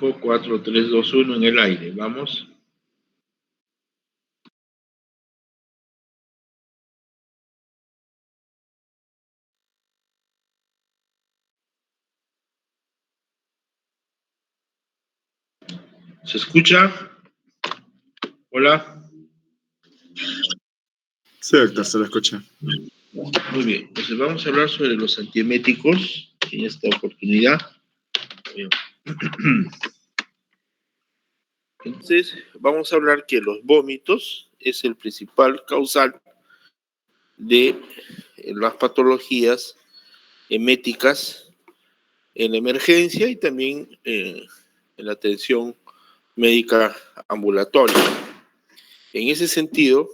5, 4, 3, 2, 1 en el aire. Vamos. ¿Se escucha? Hola. Sí, doctor, se lo escucha. Muy bien. Entonces vamos a hablar sobre los antieméticos en esta oportunidad. Entonces, vamos a hablar que los vómitos es el principal causal de las patologías eméticas en la emergencia y también en la atención médica ambulatoria. En ese sentido,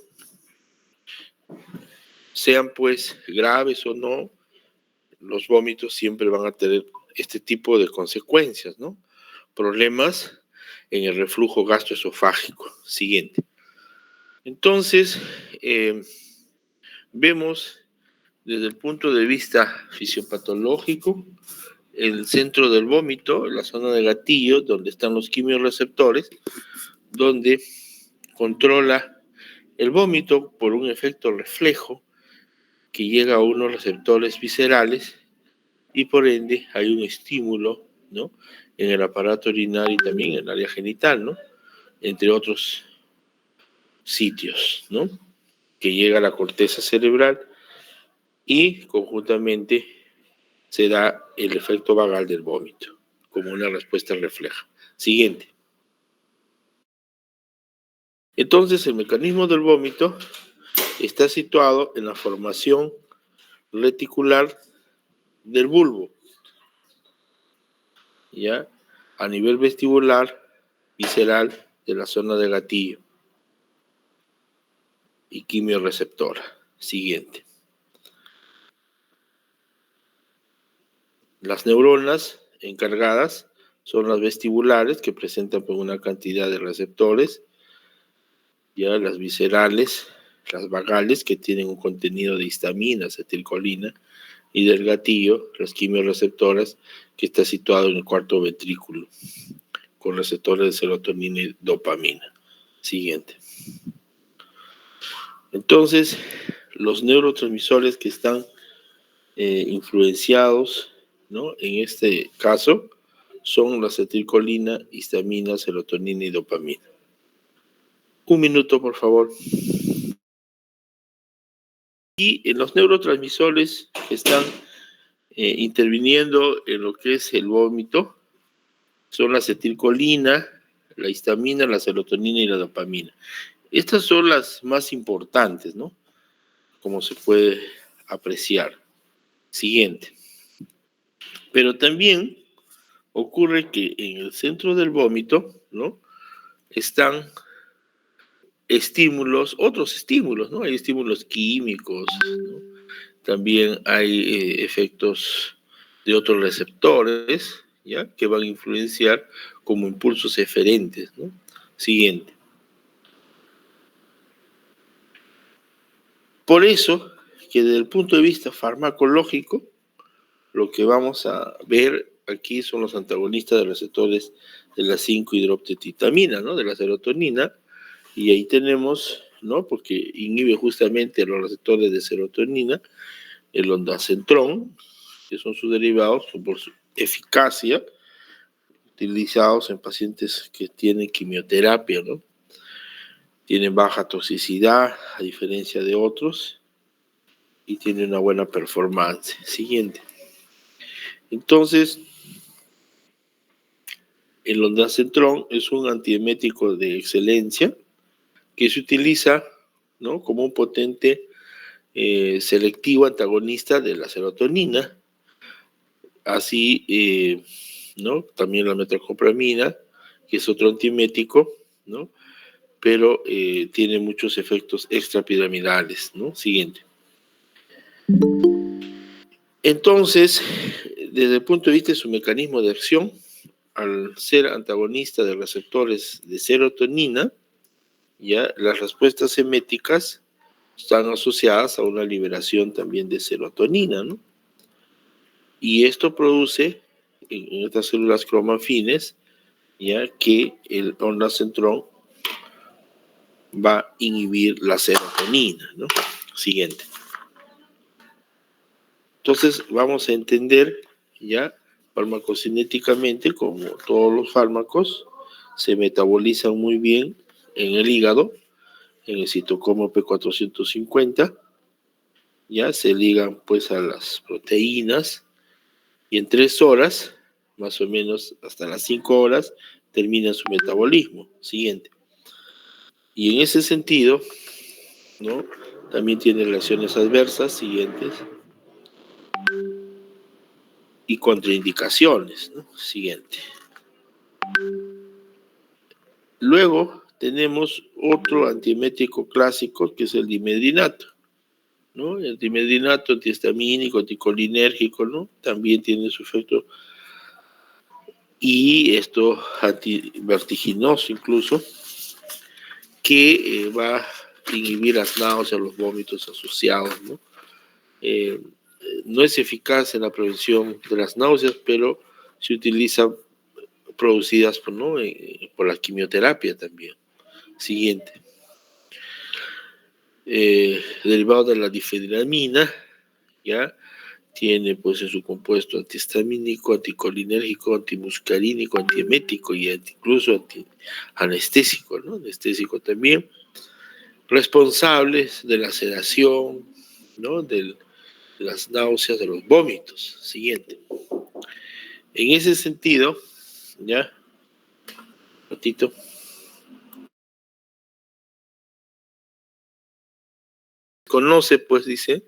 sean pues graves o no, los vómitos siempre van a tener este tipo de consecuencias, ¿no? Problemas en el reflujo gastroesofágico. Siguiente. Entonces, vemos desde el punto de vista fisiopatológico el centro del vómito, la zona de gatillo, donde están los quimiorreceptores, donde controla el vómito por un efecto reflejo que llega a unos receptores viscerales y por ende hay un estímulo, ¿no?, en el aparato urinario y también en el área genital, ¿no?, entre otros sitios, ¿no?, que llega a la corteza cerebral y conjuntamente se da el efecto vagal del vómito, como una respuesta refleja. Siguiente. Entonces, el mecanismo del vómito está situado en la formación reticular del bulbo, ¿ya?, a nivel vestibular, visceral, de la zona de gatillo y quimiorreceptora. Siguiente. Las neuronas encargadas son las vestibulares, que presentan pues una cantidad de receptores, ya las viscerales, las vagales, que tienen un contenido de histamina, acetilcolina, y del gatillo, las quimiorreceptoras, que está situado en el cuarto ventrículo, con receptores de serotonina y dopamina. Siguiente. Entonces, los neurotransmisores que están influenciados, ¿no?, en este caso, son la acetilcolina, histamina, serotonina y dopamina. Un minuto, por favor. Y en los neurotransmisores que están interviniendo en lo que es el vómito son la acetilcolina, la histamina, la serotonina y la dopamina. Estas son las más importantes, ¿no?, como se puede apreciar. Siguiente. Pero también ocurre que en el centro del vómito, ¿no?, están estímulos, otros estímulos, ¿no? Hay estímulos químicos, ¿no? También hay efectos de otros receptores, ¿ya?, que van a influenciar como impulsos eferentes, ¿no? Siguiente. Por eso, que desde el punto de vista farmacológico, lo que vamos a ver aquí son los antagonistas de receptores de la 5-hidroxetitamina, ¿no?, de la serotonina, y ahí tenemos, ¿no?, porque inhibe justamente los receptores de serotonina, el ondansetrón, que son sus derivados, por su eficacia, utilizados en pacientes que tienen quimioterapia, ¿no? Tienen baja toxicidad, a diferencia de otros, y tienen una buena performance. Siguiente. Entonces, el ondansetrón es un antiemético de excelencia que se utiliza, ¿no?, como un potente selectivo antagonista de la serotonina, así, ¿no?, también la metoclopramida, que es otro antiemético, ¿no?, pero tiene muchos efectos extrapiramidales, ¿no? Siguiente. Entonces, desde el punto de vista de su mecanismo de acción, al ser antagonista de receptores de serotonina, ya las respuestas eméticas están asociadas a una liberación también de serotonina, ¿no? Y esto produce en estas células cromafines ya que el ondansetron va a inhibir la serotonina, ¿no? Siguiente. Entonces vamos a entender ya farmacocinéticamente como todos los fármacos se metabolizan muy bien en el hígado, en el citocromo P450, ya se ligan pues a las proteínas y en 3 horas, más o menos hasta las 5 horas, termina su metabolismo. Siguiente. Y en ese sentido, ¿no? También tiene reacciones adversas siguientes y contraindicaciones, ¿no? Siguiente. Luego tenemos otro antiemético clásico que es el dimedrinato, ¿no? El dimedrinato antihistamínico, anticolinérgico, ¿no? También tiene su efecto y esto antivertiginoso incluso, que va a inhibir las náuseas, los vómitos asociados, ¿no? No es eficaz en la prevención de las náuseas, pero se utiliza producidas ¿no? Por la quimioterapia también. Siguiente. Derivado de la difenidramina, ya tiene pues en su compuesto antihistamínico, anticolinérgico, antimuscarínico, antiemético y incluso anestésico, ¿no? Anestésico también. Responsables de la sedación, ¿no? De las náuseas, de los vómitos. Siguiente. En ese sentido, ya, ratito. Conoce, pues, dice,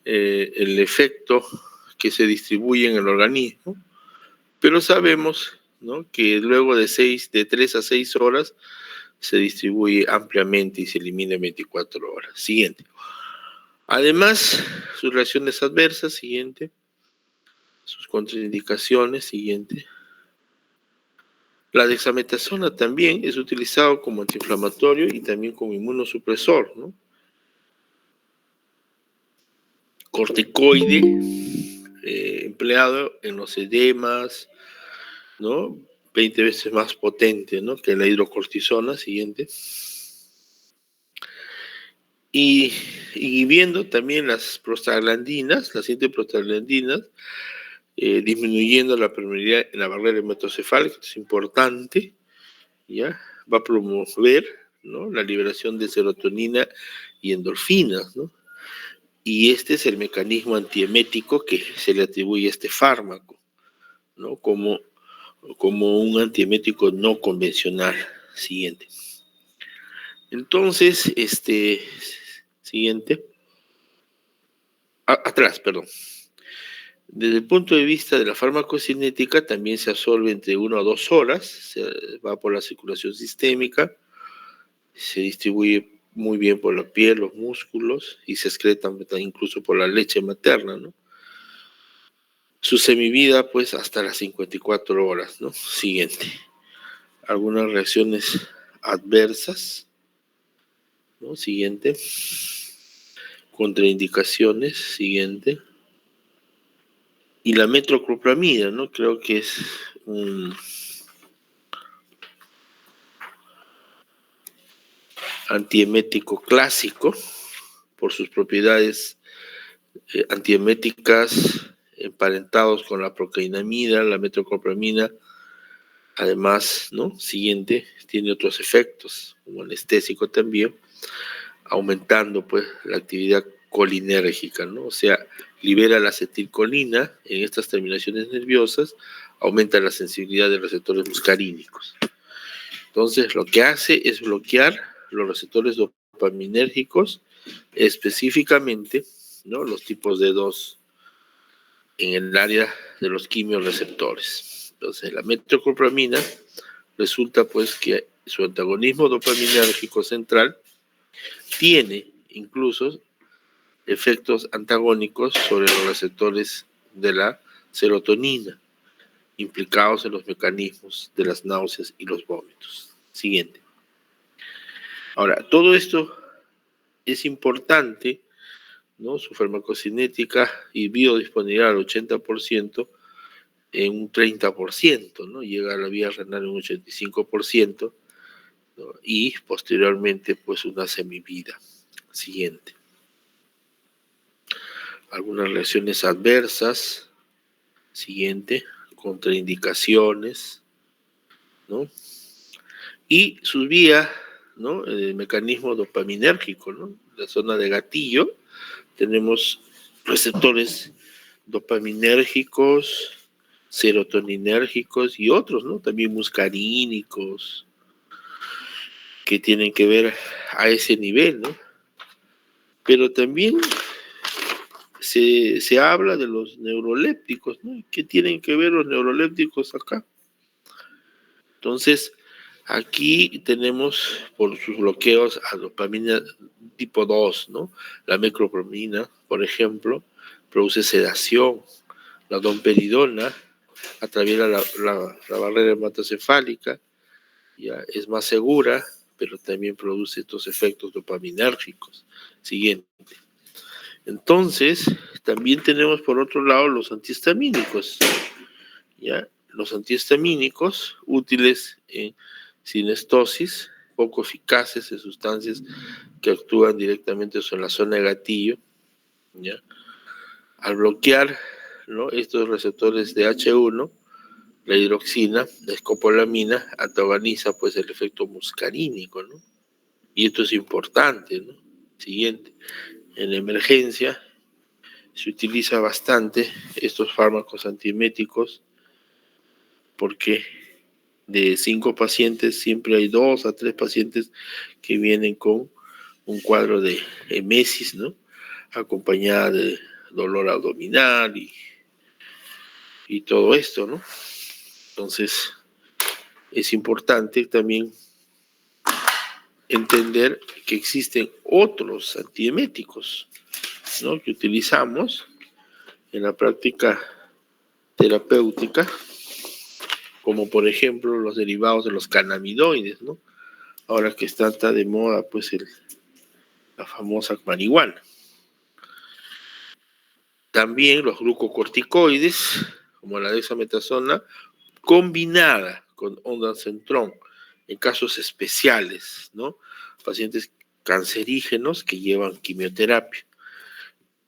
el efecto que se distribuye en el organismo, pero sabemos, ¿no? Que luego de 3 a 6 horas se distribuye ampliamente y se elimina en 24 horas. Siguiente. Además, sus reacciones adversas, siguiente. Sus contraindicaciones, siguiente. La dexametasona también es utilizado como antiinflamatorio y también como inmunosupresor, ¿no? Corticoide, empleado en los edemas, ¿no? 20 veces más potente, ¿no? Que la hidrocortisona, siguiente. Y viendo también las prostaglandinas, las prostaglandinas, disminuyendo la permeabilidad en la barrera hematocefálica, es importante, ¿ya? Va a promover, ¿no? La liberación de serotonina y endorfinas, ¿no? Y este es el mecanismo antiemético que se le atribuye a este fármaco, ¿no? Como un antiemético no convencional. Siguiente. Entonces, siguiente. Atrás, perdón. Desde el punto de vista de la farmacocinética, también se absorbe entre 1 a 2 horas, se va por la circulación sistémica, se distribuye muy bien por la piel, los músculos, y se excreta incluso por la leche materna, ¿no? Su semivida, pues, hasta las 54 horas, ¿no? Siguiente. Algunas reacciones adversas, ¿no? Siguiente. Contraindicaciones, siguiente. Y la metoclopramida, ¿no? Creo que es un antiemético clásico por sus propiedades antieméticas emparentados con la procainamida, la metoclopramida. Además, ¿no? Siguiente, tiene otros efectos, como anestésico también, aumentando pues la actividad colinérgica, ¿no? O sea, libera la acetilcolina en estas terminaciones nerviosas, aumenta la sensibilidad de receptores muscarínicos. Entonces, lo que hace es bloquear los receptores dopaminérgicos, específicamente, ¿no? Los tipos de 2 en el área de los quimiorreceptores. Entonces, la metoclopramina resulta pues que su antagonismo dopaminérgico central tiene incluso efectos antagónicos sobre los receptores de la serotonina, implicados en los mecanismos de las náuseas y los vómitos. Siguiente. Ahora, todo esto es importante, ¿no? Su farmacocinética y biodisponibilidad al 80%, en un 30%, ¿no? Llega a la vía renal en un 85%, ¿no? Y posteriormente, pues, una semivida. Siguiente. Algunas reacciones adversas. Siguiente. Contraindicaciones, ¿no? Y su vía, ¿no? El mecanismo dopaminérgico, ¿no? La zona de gatillo, tenemos receptores dopaminérgicos, serotoninérgicos y otros, ¿no? También muscarínicos, que tienen que ver a ese nivel, ¿no? Pero también se habla de los neurolépticos, ¿no? ¿Qué tienen que ver los neurolépticos acá? Entonces, aquí tenemos por sus bloqueos a dopamina tipo 2, ¿no? La mecropramina, por ejemplo, produce sedación. La domperidona atraviesa la barrera hematocefálica, ya es más segura, pero también produce estos efectos dopaminérgicos. Siguiente. Entonces, también tenemos por otro lado los antihistamínicos, ¿ya? Los antihistamínicos útiles en sinestosis, poco eficaces en sustancias que actúan directamente sobre la zona de gatillo, ¿ya? Al bloquear, ¿no? Estos receptores de H1, la hidroxina, la escopolamina, antagoniza pues el efecto muscarínico, ¿no? Y esto es importante, ¿no? Siguiente. En la emergencia se utiliza bastante estos fármacos antieméticos porque de 5 pacientes siempre hay 2 a 3 pacientes que vienen con un cuadro de emesis, ¿no? Acompañada de dolor abdominal y todo esto, ¿no? Entonces, es importante también entender que existen otros antieméticos, ¿no? Que utilizamos en la práctica terapéutica, como por ejemplo los derivados de los cannabinoides, ¿no? Ahora que está de moda, pues la famosa marihuana. También los glucocorticoides, como la dexametasona, combinada con ondansetron, en casos especiales, ¿no? Pacientes cancerígenos que llevan quimioterapia.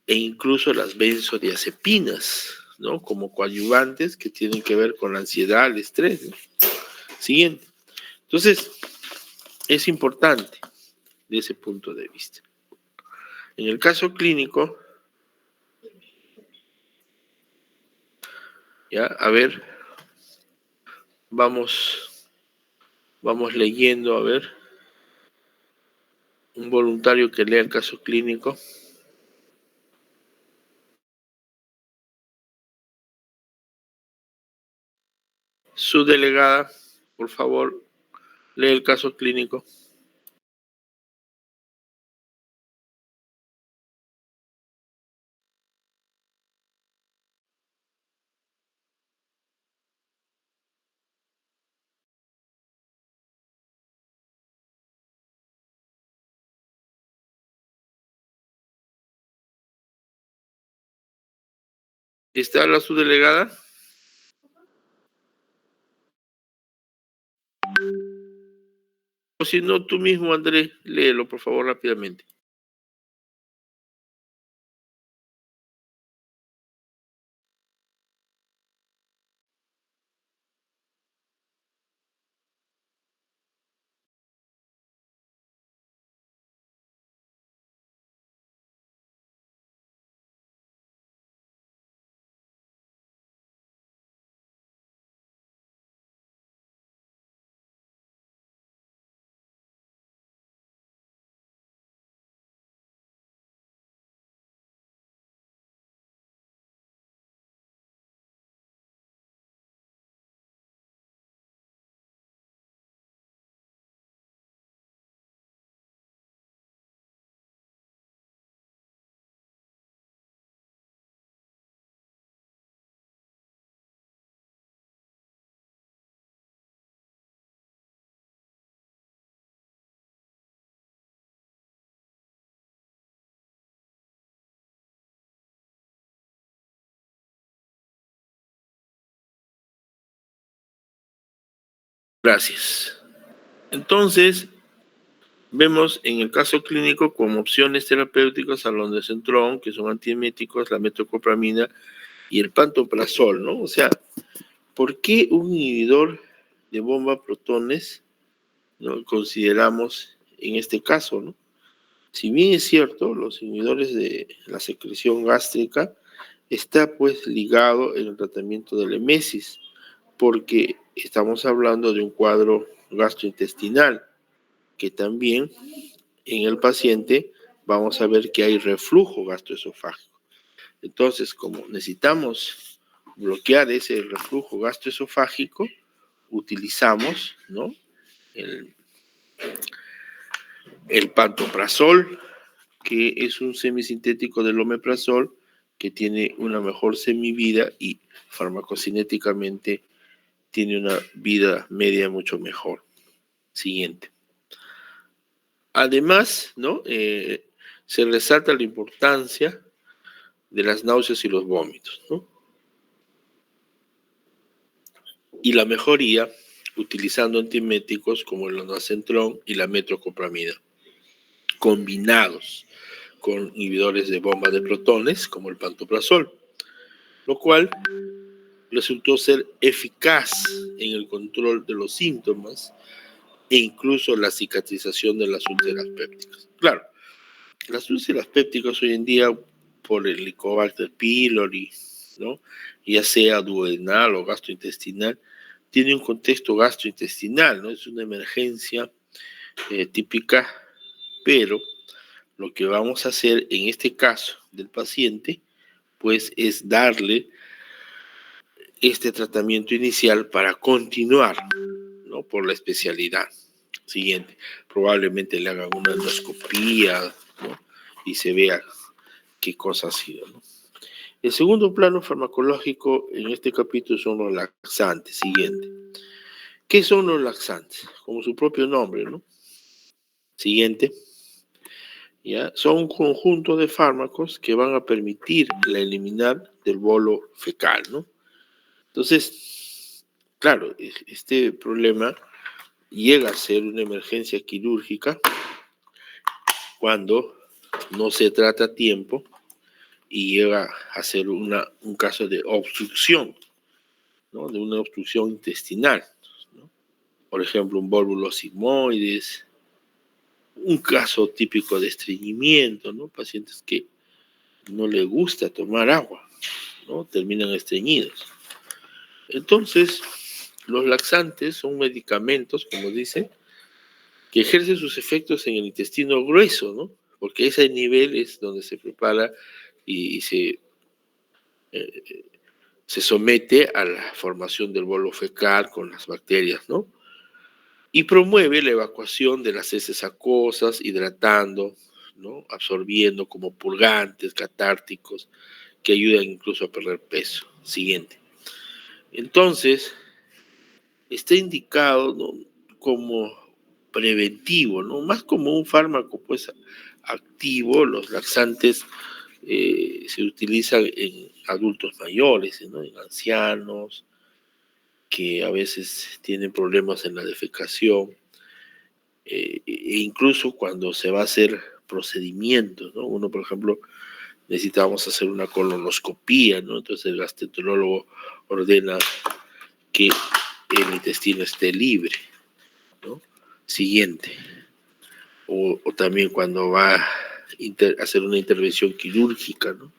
E incluso las benzodiazepinas, ¿no? Como coadyuvantes que tienen que ver con la ansiedad, el estrés, ¿no? Siguiente. Entonces, es importante de ese punto de vista. En el caso clínico, ya, a ver, vamos leyendo, a ver, un voluntario que lea el caso clínico. Su delegada, por favor, lee el caso clínico. ¿Está la subdelegada? O si no, tú mismo, Andrés, léelo, por favor, rápidamente. Gracias. Entonces, vemos en el caso clínico como opciones terapéuticas al ondansetron, que son antieméticos, la metoclopramida y el pantoprazol, ¿no? O sea, ¿por qué un inhibidor de bomba protones, ¿no?, consideramos en este caso, ¿no? Si bien es cierto, los inhibidores de la secreción gástrica está pues ligado en el tratamiento de la emesis, porque estamos hablando de un cuadro gastrointestinal, que también en el paciente vamos a ver que hay reflujo gastroesofágico. Entonces, como necesitamos bloquear ese reflujo gastroesofágico, utilizamos, ¿no?, el pantoprazol, que es un semisintético del omeprazol, que tiene una mejor semivida y farmacocinéticamente tiene una vida media mucho mejor. Siguiente. Además, ¿no?, se resalta la importancia de las náuseas y los vómitos, ¿no?, y la mejoría utilizando antieméticos como el ondansetron y la metoclopramida, combinados con inhibidores de bomba de protones como el pantoprazol, lo cual resultó ser eficaz en el control de los síntomas e incluso la cicatrización de las úlceras pépticas. Claro, las úlceras pépticas hoy en día, por el Helicobacter pylori, ¿no?, ya sea duodenal o gastrointestinal, tiene un contexto gastrointestinal, ¿no? Es una emergencia típica, pero lo que vamos a hacer en este caso del paciente, pues es darle este tratamiento inicial para continuar, ¿no?, por la especialidad. Siguiente, probablemente le hagan una endoscopía, ¿no?, y se vea qué cosa ha sido, ¿no? El segundo plano farmacológico en este capítulo son los laxantes. Siguiente. ¿Qué son los laxantes? Como su propio nombre, ¿no? Siguiente. ¿Ya? Son un conjunto de fármacos que van a permitir la eliminar del bolo fecal, ¿no? Entonces, claro, este problema llega a ser una emergencia quirúrgica cuando no se trata a tiempo y llega a ser un caso de obstrucción, ¿no?, de una obstrucción intestinal, ¿no? Por ejemplo, un bólulo sigmoides, un caso típico de estreñimiento, ¿no?, pacientes que no les gusta tomar agua, ¿no?, terminan estreñidos. Entonces, los laxantes son medicamentos, como dice, que ejercen sus efectos en el intestino grueso, ¿no?, porque ese nivel es donde se prepara y se somete a la formación del bolo fecal con las bacterias, ¿no?, y promueve la evacuación de las heces acuosas, hidratando, ¿no?, absorbiendo como purgantes, catárticos, que ayudan incluso a perder peso. Siguiente. Entonces, está indicado, ¿no?, como preventivo, ¿no?, más como un fármaco pues activo. Los laxantes se utilizan en adultos mayores, ¿no?, en ancianos que a veces tienen problemas en la defecación, e incluso cuando se va a hacer procedimientos, ¿no? Uno, por ejemplo, necesitamos hacer una colonoscopía, ¿no? Entonces el gastroenterólogo ordena que el intestino esté libre, ¿no? Siguiente. O también cuando va a hacer una intervención quirúrgica, ¿no?,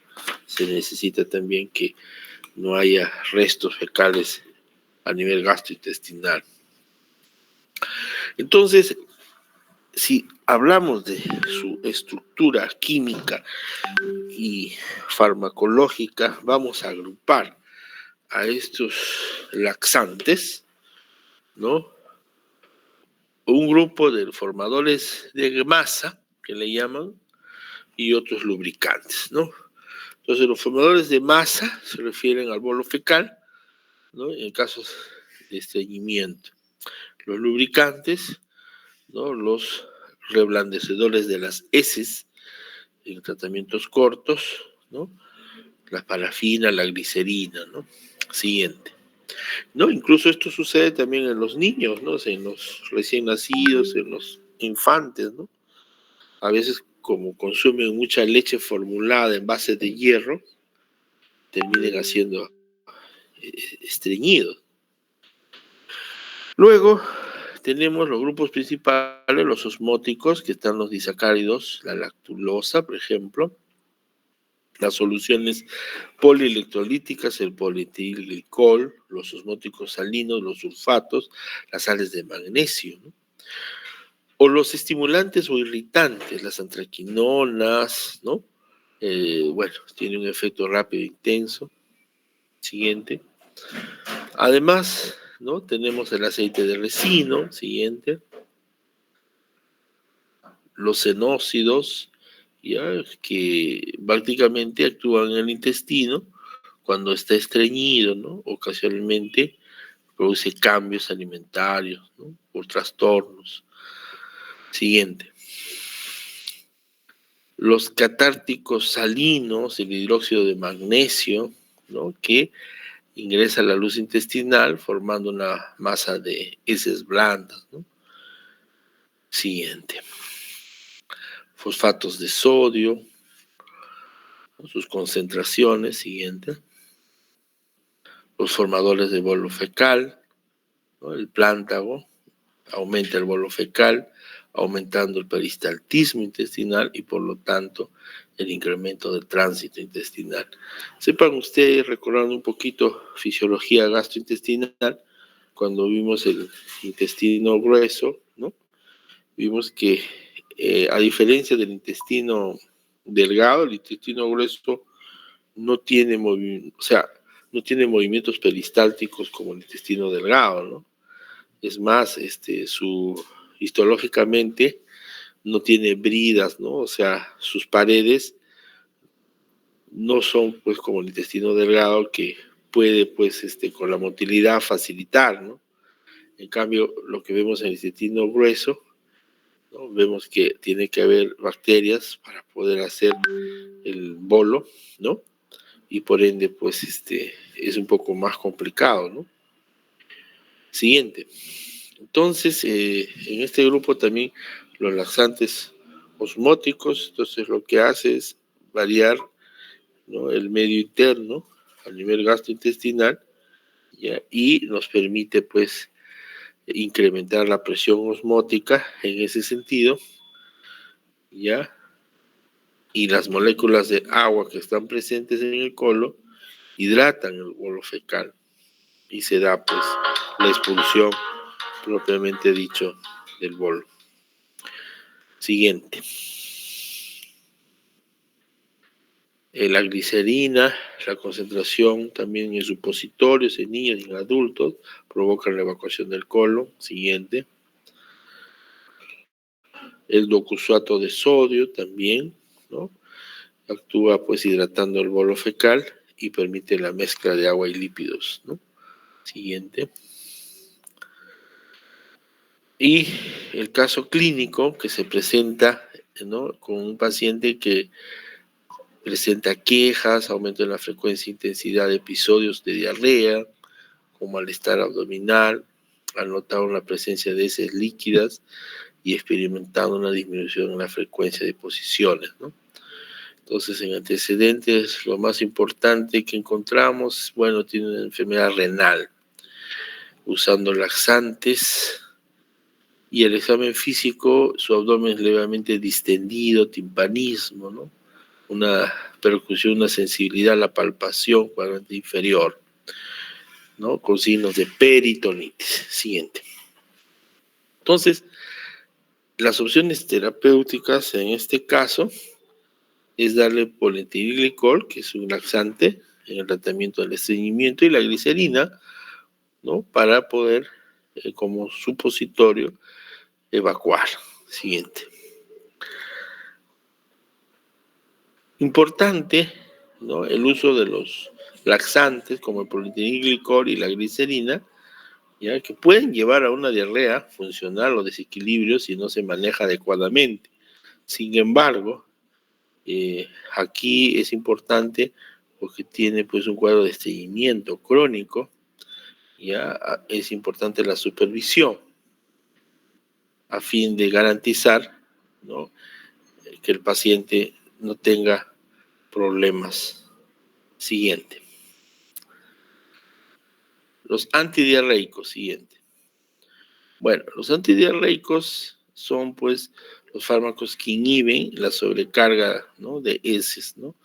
se necesita también que no haya restos fecales a nivel gastrointestinal. Entonces, si hablamos de su estructura química y farmacológica, vamos a agrupar a estos laxantes, ¿no?, un grupo de formadores de masa, que le llaman, y otros lubricantes, ¿no? Entonces, los formadores de masa se refieren al bolo fecal, ¿no?, en casos de estreñimiento. Los lubricantes, ¿no?, los reblandecedores de las heces en tratamientos cortos, ¿no?, la parafina, la glicerina, ¿no? Siguiente. ¿no? Incluso esto sucede también en los niños, ¿no? O sea, en los recién nacidos, en los infantes, ¿no? A veces, como consumen mucha leche formulada en base de hierro, terminan haciendo estreñidos. Luego tenemos los grupos principales, los osmóticos, que están los disacáridos, la lactulosa, por ejemplo, las soluciones polielectrolíticas, el polietilglicol, los osmóticos salinos, los sulfatos, las sales de magnesio, ¿no? O los estimulantes o irritantes, las antraquinonas, ¿no? Bueno, tiene un efecto rápido e intenso. Siguiente. Además, ¿no? Tenemos el aceite de resino, siguiente. Los xenócidos, ya, que prácticamente actúan en el intestino cuando está estreñido, ¿no? Ocasionalmente produce cambios alimentarios, ¿no? Por trastornos. Siguiente. Los catárticos salinos, el hidróxido de magnesio, ¿no? Que ingresa a la luz intestinal formando una masa de heces blandas, ¿no? Siguiente. Fosfatos de sodio, ¿no? Sus concentraciones, siguiente. Los formadores de bolo fecal, ¿no? El plántago aumenta el bolo fecal, aumentando el peristaltismo intestinal y por lo tanto el incremento del tránsito intestinal. Sepan ustedes, recordando un poquito fisiología gastrointestinal, cuando vimos el intestino grueso, ¿no? Vimos que a diferencia del intestino delgado, el intestino grueso no tiene movimiento, o sea, no tiene movimientos peristálticos como el intestino delgado, ¿no? Es más, histológicamente no tiene bridas, ¿no? O sea, sus paredes no son pues como el intestino delgado que puede pues con la motilidad facilitar, ¿no? En cambio, lo que vemos en el intestino grueso, ¿no? Vemos que tiene que haber bacterias para poder hacer el bolo, ¿no? Y por ende, pues es un poco más complicado, ¿no? Siguiente. Entonces, en este grupo también los laxantes osmóticos, entonces lo que hace es variar, ¿no? El medio interno a nivel gastrointestinal, ¿ya? Y nos permite pues incrementar la presión osmótica en ese sentido, ¿ya? Y las moléculas de agua que están presentes en el colon hidratan el bolo fecal y se da pues la expulsión propiamente dicho del bolo. Siguiente. La glicerina, la concentración también en supositorios, en niños y en adultos, provocan la evacuación del colon. Siguiente. El docusuato de sodio también, ¿no? Actúa pues hidratando el bolo fecal y permite la mezcla de agua y lípidos, ¿no? Siguiente. Y el caso clínico que se presenta, ¿no? Con un paciente que presenta quejas, aumento en la frecuencia e intensidad de episodios de diarrea, con malestar abdominal, al notar una presencia de heces líquidas y experimentando una disminución en la frecuencia de posiciones, ¿no? Entonces, en antecedentes, lo más importante que encontramos, bueno, tiene una enfermedad renal, usando laxantes, y el examen físico, su abdomen es levemente distendido, timpanismo, ¿no? Una percusión, una sensibilidad a la palpación cuadrante inferior, ¿no? Con signos de peritonitis. Siguiente. Entonces, las opciones terapéuticas en este caso es darle polietilglicol, que es un laxante en el tratamiento del estreñimiento, y la glicerina, ¿no? Para poder, como supositorio, evacuar. Siguiente. Importante, ¿no? El uso de los laxantes como el polietilglicol y la glicerina, ya que pueden llevar a una diarrea funcional o desequilibrio si no se maneja adecuadamente. Sin embargo, aquí es importante porque tiene pues un cuadro de estreñimiento crónico ya es importante la supervisión a fin de garantizar, ¿no?, que el paciente no tenga problemas. Siguiente. Los antidiarreicos, siguiente. Bueno, los antidiarreicos son pues los fármacos que inhiben la sobrecarga, ¿no?, de heces, ¿no?,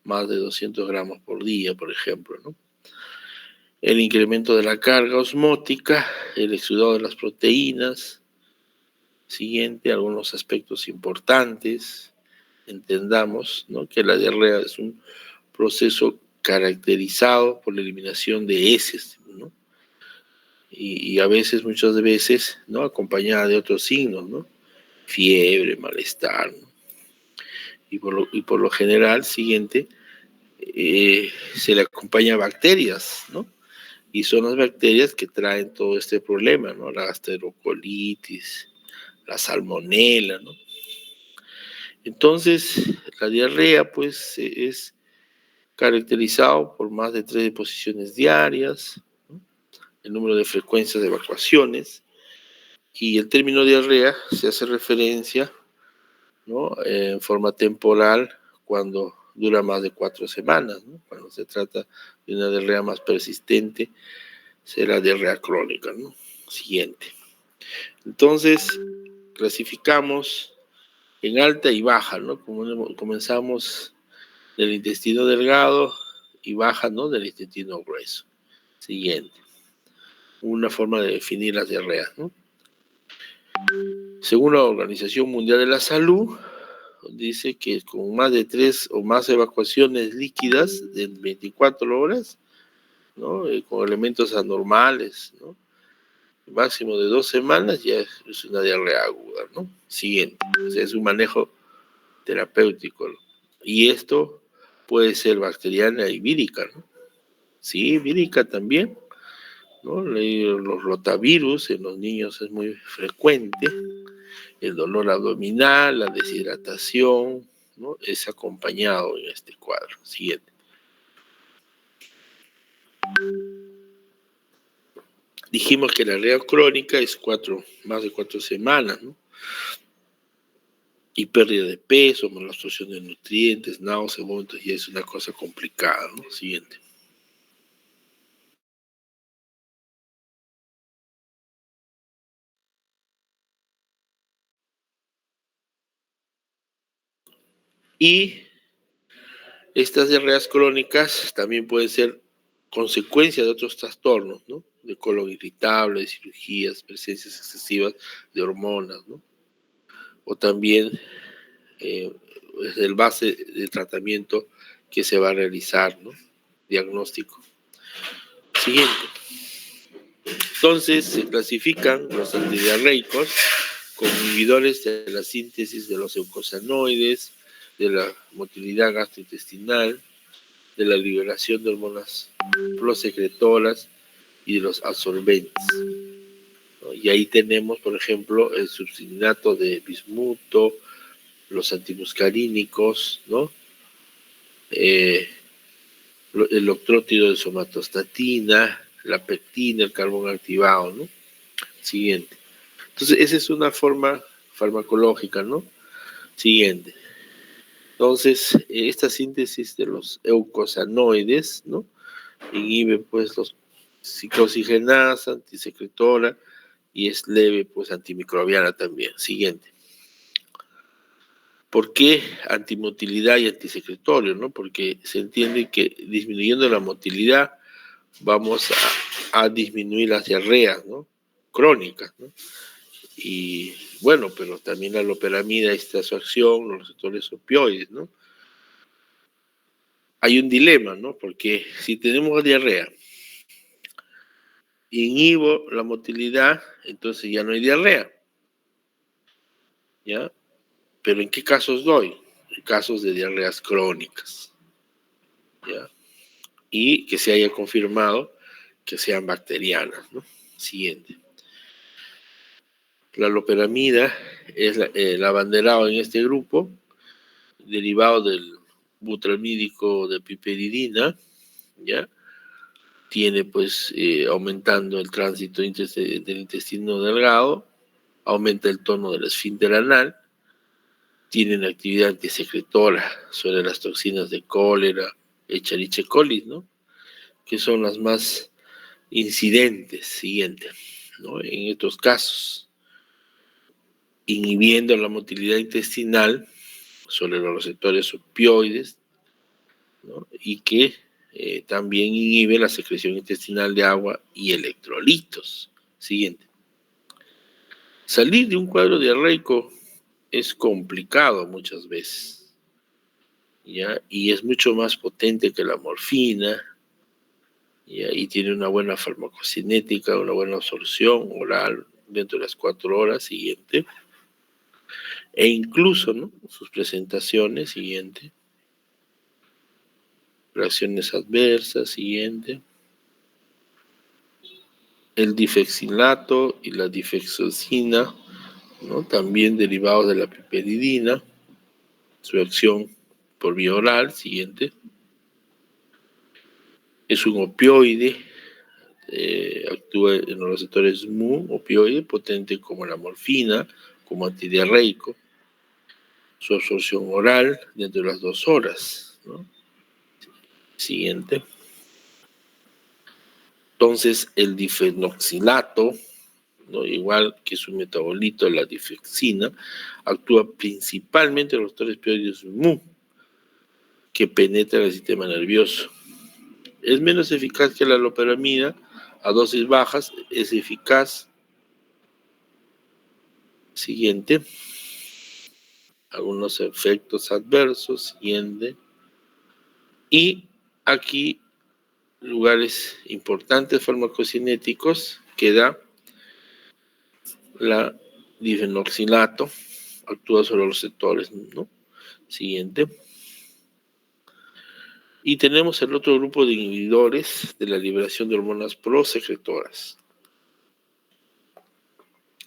más de 200 gramos por día, por ejemplo, ¿no? El incremento de la carga osmótica, el exudado de las proteínas. Siguiente, algunos aspectos importantes. Entendamos, ¿no?, que la diarrea es un proceso caracterizado por la eliminación de heces, ¿no? Y a veces, muchas veces, ¿no?, acompañada de otros signos, ¿no? Fiebre, malestar, ¿no? Y por lo general, siguiente, se le acompaña a bacterias, ¿no? Y son las bacterias que traen todo este problema, ¿no? La gastrocolitis, la salmonela, ¿no? Entonces, la diarrea, pues, es caracterizado por más de 3 deposiciones diarias, ¿no?, el número de frecuencias de evacuaciones, y el término diarrea se hace referencia, ¿no?, en forma temporal cuando dura más de 4 semanas, ¿no? Cuando se trata de una diarrea más persistente, será diarrea crónica, ¿no? Siguiente. Entonces, clasificamos en alta y baja, ¿no? Comenzamos del intestino delgado y baja, ¿no?, del intestino grueso. Siguiente. Una forma de definir las diarreas, ¿no? Según la Organización Mundial de la Salud, dice que con más de 3 o más evacuaciones líquidas de 24 horas, ¿no?, con elementos anormales, ¿no?, máximo de 2 semanas, ya es una diarrea aguda, ¿no? Siguiente. O sea, es un manejo terapéutico, ¿no? Y esto puede ser bacteriana y vírica, ¿no? Sí, vírica también, ¿no? Los rotavirus en los niños es muy frecuente. El dolor abdominal, la deshidratación, ¿no?, es acompañado en este cuadro. Siguiente. Dijimos que la diarrea crónica es más de 4 semanas, ¿no? Y pérdida de peso, mala absorción de nutrientes, náuseas, vómitos, y es una cosa complicada, ¿no? Siguiente. Y estas diarreas crónicas también pueden ser consecuencia de otros trastornos, ¿no?, de colon irritable, de cirugías, presencias excesivas de hormonas, ¿no? O también es el base de tratamiento que se va a realizar, ¿no? Diagnóstico. Siguiente. Entonces, se clasifican los antidiarreicos como inhibidores de la síntesis de los eucosanoides, de la motilidad gastrointestinal, de la liberación de hormonas prosecretoras y de los absorbentes, ¿no? Y ahí tenemos, por ejemplo, el succinato de bismuto, los antimuscarínicos, ¿no? El octrótido de somatostatina, la pectina, el carbón activado, ¿no? Siguiente. Entonces, esa es una forma farmacológica, ¿no? Siguiente. Entonces, esta síntesis de los eucosanoides, ¿no?, inhibe pues los ciclooxigenasa, antisecretora, y es leve pues antimicrobiana también. Siguiente. ¿Por qué antimotilidad y antisecretorio, no? Porque se entiende que disminuyendo la motilidad vamos a disminuir las diarreas, ¿no?, crónicas, ¿no? Y bueno, pero también la loperamida, esta su acción, los receptores opioides, ¿no? Hay un dilema, ¿no? Porque si tenemos diarrea, inhibo la motilidad, entonces ya no hay diarrea, ¿ya? Pero ¿en qué casos doy? En casos de diarreas crónicas, ¿ya? Y que se haya confirmado que sean bacterianas, ¿no? Siguiente. La loperamida es el abanderado en este grupo, derivado del butramídico de piperidina, ¿ya? tiene pues aumentando el tránsito del intestino delgado, aumenta el tono del esfínter anal, tiene una actividad antisecretora sobre las toxinas de cólera, Escherichia coli, ¿no? Que son las más incidentes, siguiente, ¿no? En estos casos, inhibiendo la motilidad intestinal sobre los receptores opioides, ¿no? Y que también inhibe la secreción intestinal de agua y electrolitos. Siguiente. Salir de un cuadro diarreico es complicado muchas veces, ¿ya? Y es mucho más potente que la morfina, ¿ya? Y tiene una buena farmacocinética, una buena absorción oral dentro de las 4 horas siguiente, e incluso, ¿no? Sus presentaciones siguiente, reacciones adversas siguiente, el difexilato y la difexosina, ¿no? También derivados de la piperidina, su acción por vía oral siguiente, es un opioide, actúa en los receptores mu, opioide, potente como la morfina, como antidiarreico, su absorción oral dentro de las 2 horas, ¿no? Siguiente. Entonces, el difenoxilato, ¿no? Igual que su metabolito, la difexina, actúa principalmente en los receptores opioides mu, que penetran el sistema nervioso. Es menos eficaz que la loperamida, a dosis bajas, es eficaz. Siguiente. Algunos efectos adversos, siguiente. Y aquí lugares importantes farmacocinéticos que da la difenoxilato, actúa sobre los receptores, ¿no? Siguiente. Y tenemos el otro grupo de inhibidores de la liberación de hormonas prosecretoras.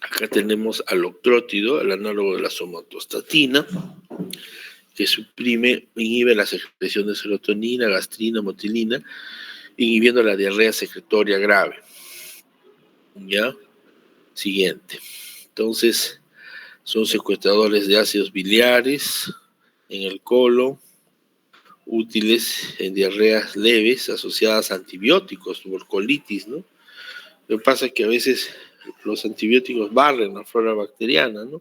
Acá tenemos al octrótido, el análogo de la somatostatina, que inhibe la secreción de serotonina, gastrina, motilina, inhibiendo la diarrea secretoria grave. ¿Ya? Siguiente. Entonces, son secuestradores de ácidos biliares en el colon, útiles en diarreas leves asociadas a antibióticos, tuberculitis, ¿no? Lo que pasa es que a veces los antibióticos barren la flora bacteriana, ¿no?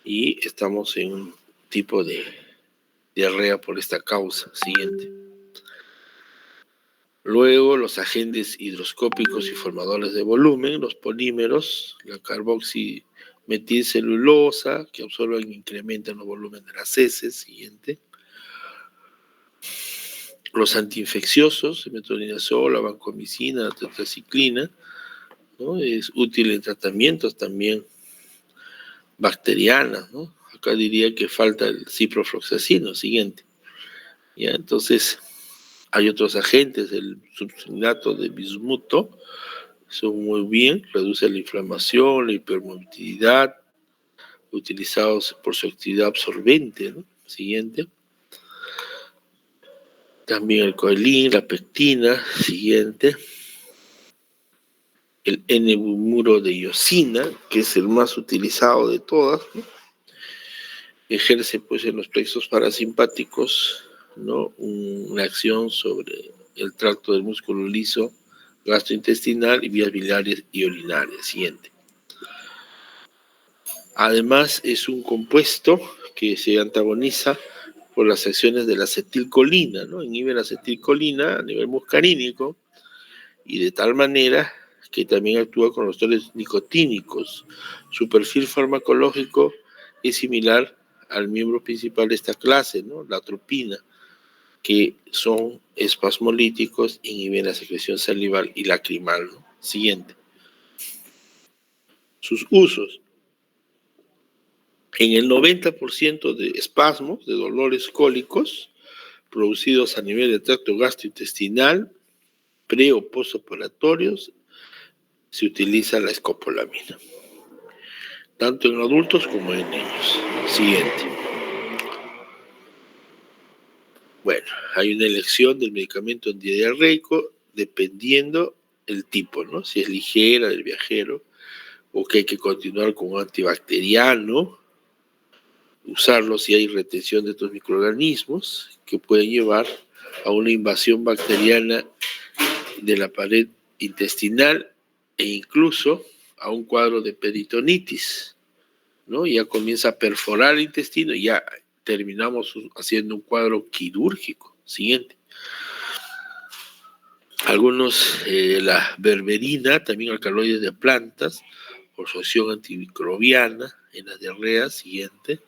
Y estamos en un tipo de diarrea por esta causa. Siguiente. Luego, los agentes hidroscópicos y formadores de volumen, los polímeros, la carboximetilcelulosa, que absorben e incrementan el volumen de las heces. Siguiente. Los antiinfecciosos, metronidazol, la vancomicina, la tetraciclina, ¿no? Es útil en tratamientos también bacterianas, ¿no? Acá diría que falta el ciprofloxacino. Siguiente. ¿Ya? Entonces, hay otros agentes, el succinato de bismuto, son muy bien, reduce la inflamación, la hipermotilidad, utilizados por su actividad absorbente, ¿no? Siguiente. También el coelín, la pectina, siguiente. El N-bumuro de iosina, que es el más utilizado de todas, ¿no? Ejerce pues en los plexos parasimpáticos, ¿no? Una acción sobre el tracto del músculo liso, gastrointestinal y vías biliares y urinarias. Siguiente. Además, es un compuesto que se antagoniza por las acciones de la acetilcolina, ¿no? Inhibe la acetilcolina a nivel muscarínico y de tal manera que también actúa con los receptores nicotínicos. Su perfil farmacológico es similar al miembro principal de esta clase, ¿no? La atropina, que son espasmolíticos, inhiben la secreción salival y lacrimal, ¿no? Siguiente. Sus usos. En el 90% de espasmos, de dolores cólicos, producidos a nivel del tracto gastrointestinal, pre o postoperatorios, se utiliza la escopolamina, tanto en adultos como en niños. Siguiente. Bueno, hay una elección del medicamento antidiarreico dependiendo el tipo, ¿no? Si es ligera del viajero o que hay que continuar con un antibacteriano, usarlo si hay retención de estos microorganismos que pueden llevar a una invasión bacteriana de la pared intestinal e incluso a un cuadro de peritonitis, ¿no? Ya comienza a perforar el intestino y ya terminamos haciendo un cuadro quirúrgico. Siguiente. Algunos, la berberina, también alcaloides de plantas, por su acción antimicrobiana en las diarreas. Siguiente.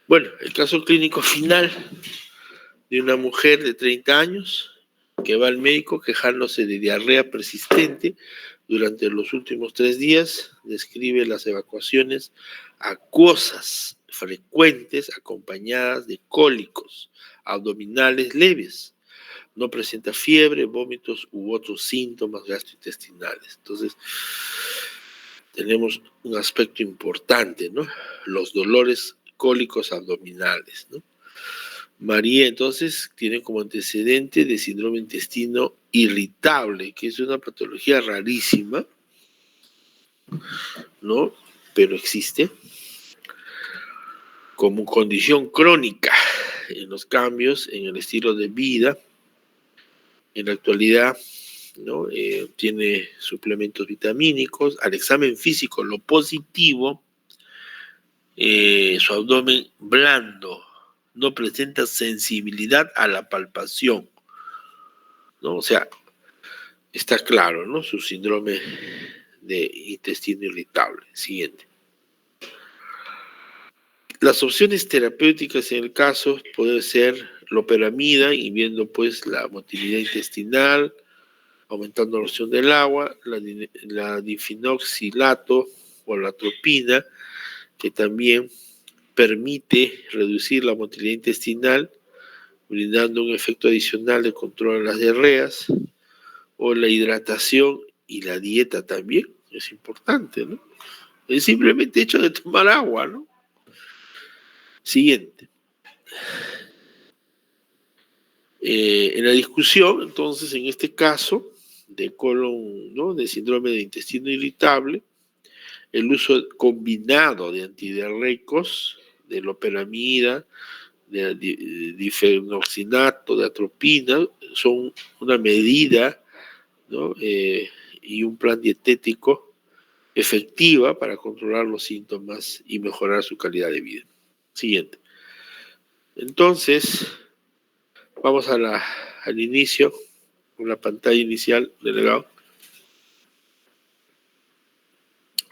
Bueno, el caso clínico final de una mujer de 30 años que va al médico quejándose de diarrea persistente durante los últimos 3 días, describe las evacuaciones acuosas frecuentes acompañadas de cólicos abdominales leves. No presenta fiebre, vómitos u otros síntomas gastrointestinales. Entonces, tenemos un aspecto importante, ¿no? Los dolores cólicos abdominales, ¿no? María entonces tiene como antecedente de síndrome intestino irritable, que es una patología rarísima, ¿no? Pero existe como condición crónica en los cambios en el estilo de vida. En la actualidad, ¿no? Tiene suplementos vitamínicos. Al examen físico, lo positivo, su abdomen blando, no presenta sensibilidad a la palpación, ¿no? O sea, está claro, ¿no? Su síndrome de intestino irritable. Siguiente. Las opciones terapéuticas en el caso puede ser loperamida, inhibiendo pues la motilidad intestinal, aumentando la opción del agua, la difenoxilato o la atropina, que también permite reducir la motilidad intestinal, brindando un efecto adicional de control de las diarreas, o la hidratación y la dieta también, es importante, ¿no? El simplemente hecho de tomar agua, ¿no? Siguiente. En la discusión, entonces, en este caso, de colon, ¿no? De síndrome de intestino irritable, el uso combinado de antidiarreicos, de loperamida, de difenoxinato, de atropina, son una medida, ¿no? Y un plan dietético efectiva para controlar los síntomas y mejorar su calidad de vida. Siguiente. Entonces, vamos al inicio, con la pantalla inicial, delegado.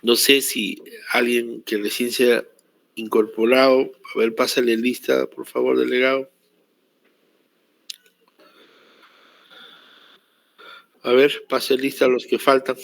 No sé si alguien que recién se ha incorporado, a ver, pásale lista, por favor, delegado. A ver, pase lista a los que faltan.